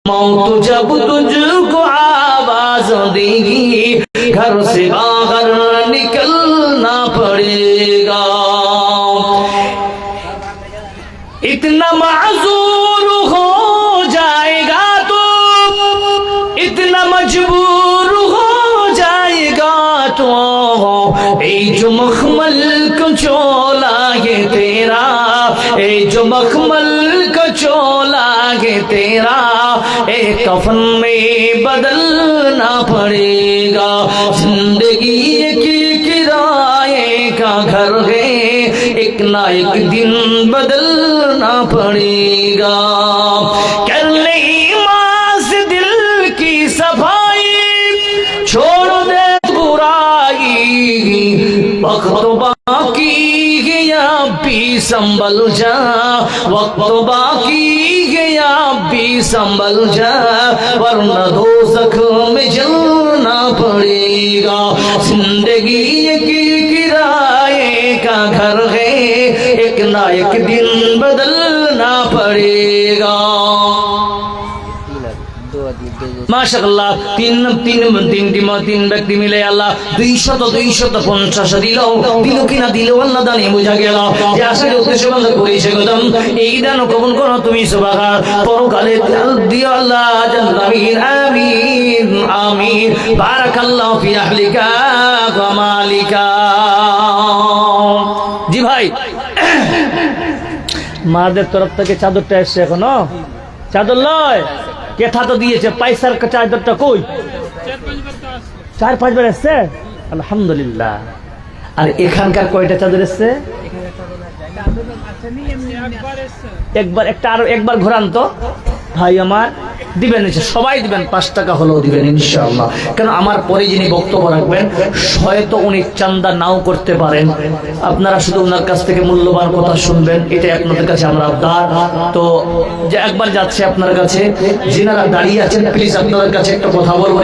मौत जब तुझको आवाज देगी घर से बाहर निकलना पड़ेगा। इतना माजूर हो जाएगा तो इतना मजबूर हो जाएगा तो ए जो मखमल को चोला ये तेरा, ए जो मखमल को चोला ये तेरा एक कफन में बदलना पड़ेगा। जिंदगी की किराए का घर है, एक ना एक दिन बदलना पड़ेगा। कर ले ईमान से दिल की सफाई, छोड़ दे बुराई, वक्त बाकी गया भी संभल जा, वक्त बाकी गया भी संभल जा, वरना दोज़ख में जलना पड़ेगा। जिंदगी की किराए का घर है, एक ना एक दिन बदलना पड़ेगा। माशाअल्लाह तीन ব্যক্তি মিলে আল্লাহ 250 দিল কিনা দিল আল্লাহ দানে বোঝা গেল যে আসলে উদ্দেশ্য বন্ধ করেছে গদম এই দান কবুল করো তুমি সুবহান পরকালে দিও আল্লাহ আমিন আমিন আমিন। বারাকাল্লাহু ফি আহলিকা ওয়া মালিকা। জি ভাই, মাদের তরফ থেকে চাদরটা এসছে, এখনো চাদর লয় কেথা তো দিয়েছে, পয়সার চাদরটা কই? 4-5 বার এসছে, আলহামদুলিল্লাহ। আর এখানকার কয়টা চাদর এসছে? একবার একটা, আরো একবার ঘোরান তো ভাই আমার। দিবেন, সবাই দিবেন, 5 টাকা হলেও দিবেন ইনশাআল্লাহ। কেন আমার পরে যিনি বক্তব্য রাখবেন হয়তো উনি চান্দা নাও করতে পারেন, আপনারা শুধু ওনার কাছ থেকে মূল্যবান কথা শুনবেন, এটা আপনাদের কাছে আমরা আবদার। তো যে একবার যাচ্ছে আপনার কাছে, যিনারা দাঁড়িয়ে আছেন প্লিজ আপনাদের কাছে একটা কথা বলবো,